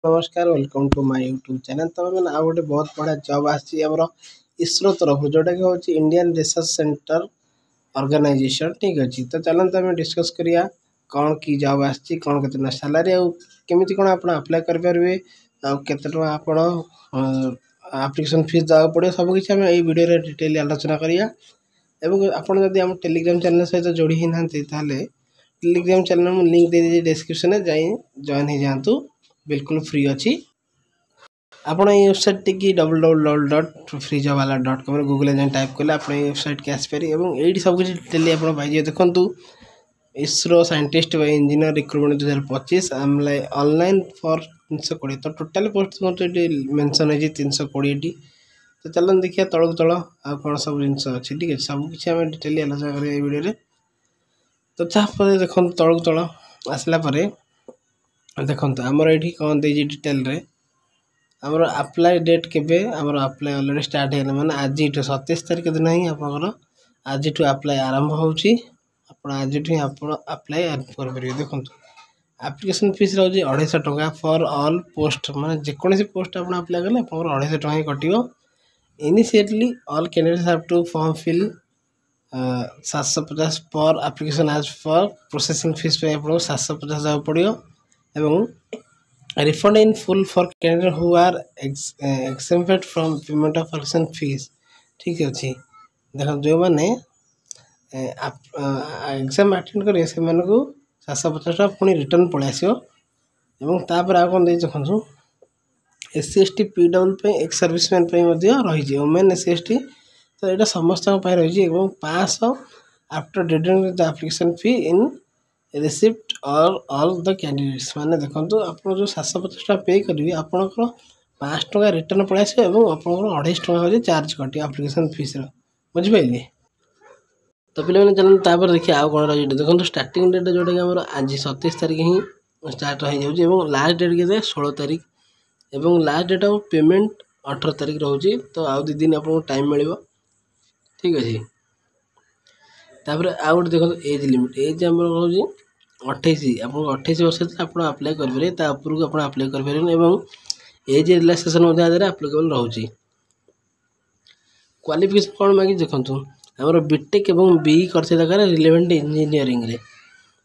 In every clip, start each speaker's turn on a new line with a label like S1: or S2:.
S1: नमस्कार welcome to my YouTube channel. तो मैंने आ गोटे बहुत बड़ा जॉब आमर इसरो तरफ जोटा कि हूँ इंडियन रिसर्च सेंटर ऑर्गेनाइजेशन। ठीक अच्छे तो चलते आम डिस्कस करिया कौन की जॉब आसी कौन के सैलरी आमती कौन आप अप्लाई करेंगे आते आप आप्लिकेसन फीस देवा पड़े सबकि आम ये वीडियो डिटेल आलोचना करिया। आपड़ जब आम टेलीग्राम चैनल सहित जोड़ी ही ना टेलीग्राम चैनल लिंक दे दीजिए डिस्क्रिप्शन में जाए जॉइन हो जातु बिल्कुल फ्री अच्छी। आपड़ ये वेबसाइट टी www.freejobwala.com गूगल जाए टाइप कले आप वेबसाइट के आसपारे ये सबकि डिटेल आप पाइए। देखो ISRO scientist bye engineer recruitment 2025 online for 320 तो टोटाल पोस्ट मेंशन है 320 टी। तो चलो देखिए तलक तल आ कौन सब जिन अच्छी ठीक है सबकि आम डिटेल आलोचना करें वीडियो। तो तापर देखो तलक तल आसला देखो आमर ये कौन दे डिटेल रे आमर अप्लाई डेट केबे आमर अप्लाई ऑलरेडी स्टार्ट है माने आज 27 तारिख दिन ही आपनकर आज अप्लाई आरंभ होउची। आपण आज आपण अप्लाई कर परिबे। देखो एप्लिकेशन फीस रहउची 250 टका फॉर ऑल पोस्ट माने जेकोसी पोस्ट आपण अप्लाई करले आपनकर 250 टका ही कटियो। Initially all candidates have to form fill 750 per application as for processing fees पे आपन 750 जाव पड़ियो एवं refund in full for candidates who are exempted from payment of application fees। ठीक अच्छे देखो जो मैंने एग्जाम अटेंड करेंगे से 750 टका पुणी रिटर्न पलि आसपर कौन देखो SC ST PW ex serviceman रही वोमेन SC ST तो यहाँ समस्त रही 500 after deducting the application fee in receipt all the candidates माने देखो आप जो 750 टका पे करेंगे आपंकर 5 टका रिटर्न पलि आस आपंकर 250 टका चार्ज कटे एप्लिकेशन फीस बुझिपारे। तो पे चलते देखिए आउ कौन रही देखो स्टार्टिंग डेट जोटा कि आम आज 27 तारिख ही स्टार्ट हो जाए लास्ट डेट के 16 तारिख और लास्ट डेट ऑफ पेमेंट 18 तारिख रोचे। तो आउ 2 दिन आपको टाइम मिल ठीक अच्छे। तापर आउ गोटे देखो एज लिमिट एज आम रोज 28 आप 28 वर्ष आप अप्लाई करेंगे उपरक आप अप्लाई करें एज रिलैक्सेशन आप्लिकेबल रोचे। क्वालिफिकेशन कौन मांगी देखो आमर बीटेक और बीई करते दरकार रिलेवेंट इंजीनियरिंग रे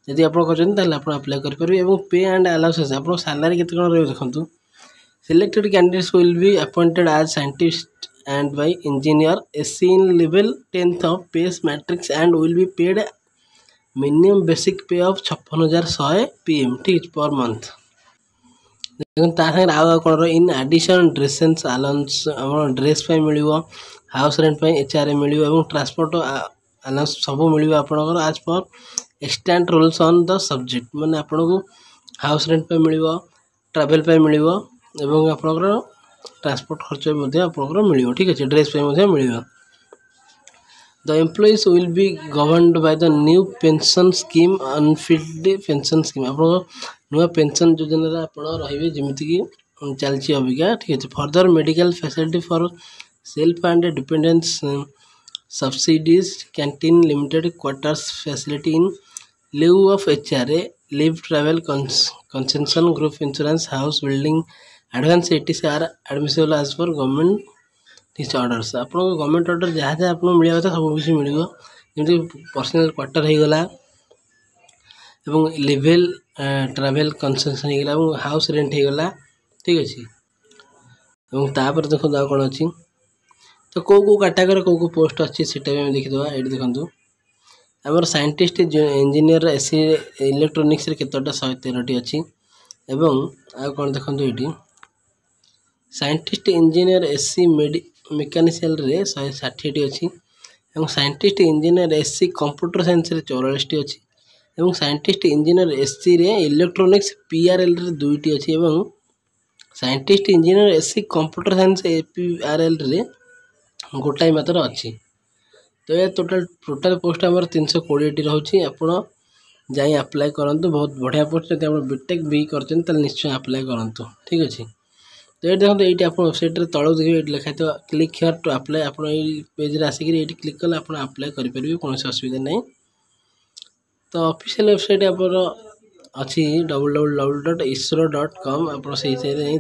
S1: यदि आप अप्लाई करेंगे पे एंड अलाउंसेस आप सैलरी केते कौन रही देखो selected candidates will be appointed as scientist and by engineer SC in level 10th of PACE matrix and will be paid minimum basic pay of 56,100 PM ठीक पर मंथ। कौन in addition dresses allowance आम dress मिल house rent HRA मिल transport allowance सब मिल आपंकर आज पर extent rules on the subject माने आपन को हाउस रेंट मिल ट्रैवल मिल आपंकर ट्रांसपोर्ट खर्च मिल ठीक अच्छे dress mill. The employees will be governed by the new pension scheme Anfield pension scheme आप नुआ पेंशन योजना आप रे जमीक चलती अबिका ठीक अच्छे। Further medical facility for self and dependence subsidies canteen limited quarters facility in lieu of HRA leave travel concession group insurance house building advance ETC are admissible as per government टीच orders आप government order जहाँ जहाँ आप मिलवा कथा सब किसी मिल जमी पर्सनल क्वार्टर होगला लिवेल ट्रैवल कंसेशन होगला हाउस रेंट होगला ठीक अच्छे। तापर देखो कौन अच्छी तो कौ कैटेगरी कौ पोस्ट अच्छी सीटा भी देखीद ये देखो आमर साइंटिस्ट इंजीनियर SC इलेक्ट्रोनिक्स केतोटा 113 अच्छी आ कौन देखो ये साइंटिस्ट इंजीनियर SC मेकानिशियल 160 अच्छी scientist engineer SC computer science 44 अच्छी scientist engineer SC electronics PRL 2टी अच्छी scientist engineer SC computer science APRL गोटाए मात्र अच्छी। तो ये टोटाल पोस्ट आम 320 रोचे आपड़ जाए अप्लाई करूँ बहुत बढ़िया पोस्ट जब आप बीटेक बी करते निश्चय अप्लाई करूँ ठीक अच्छे। तो ये देखो ये आप वेबसाइट तलू देखिए ये लिखा था क्लिक हियर टू अप्लाई आप पेज आसिक ये क्लिक कले आप अप्लाई करेंगे कौन असुविधा नहीं। तो ऑफिशियल वेबसाइट आप अच्छी www.isro.com आप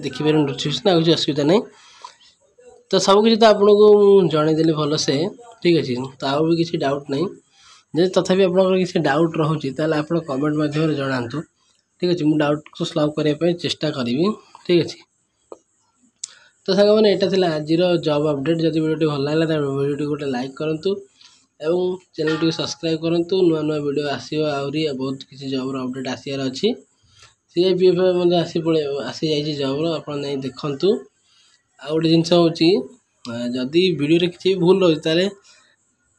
S1: देखिए नोटिफिकेशन आ असुविधा नहीं तो सबकि तो आपको जनईदेली भलसे ठीक अच्छे तो आउ भी किसी डाउट नहीं जब तथापि आप किसी डाउट रोचे आप कमेंट मध्यम जनातु ठीक अच्छे मुझे डाउट को सल्व करने चेष्टा करी ठीक अच्छे तो साग मैंने यहाँ आज जॉब अपडेट जब वीडियो भल लगा तो वीडियो गोटे लाइक करूँ एवं चैनल टी सब्सक्राइब करूँ नुआ नुआ वीडियो आसो आहरी बहुत किसी जॉब अपडेट आसार अच्छी सीआईपीएफ आसी जाइए जॉब आप देखूँ आ गोटे जिनस हूँ जदि वीडियो किसी भूल रही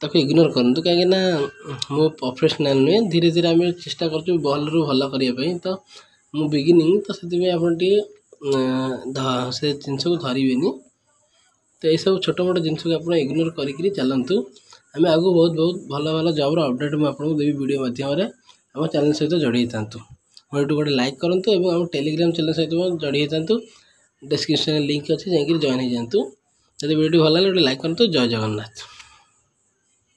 S1: ताको इग्नोर करूँ कहीं मो प्रोफेशनल नुहे धीरे धीरे आम चेष्टा कर भल रू भल करने तो मु बिगिनिंग तो से से जिनस को धरवे तो यह सब छोट मोट जिनस को आप इग्नोर करी चलतु आम आगे बहुत बहुत भल भल जॉब अपडेट मुझे देवी वीडियो माध्यम आम चैनल सहित जोड़ी था वीडियो गोटे लाइक करूँ और आम टेलीग्राम चैनल सहित जोड़ी था डिस्क्रिप्शन लिंक अच्छे जाकि जॉइन हो जातु जब वीडियो भल लगे गोटे लाइक करूँ जय जगन्नाथ।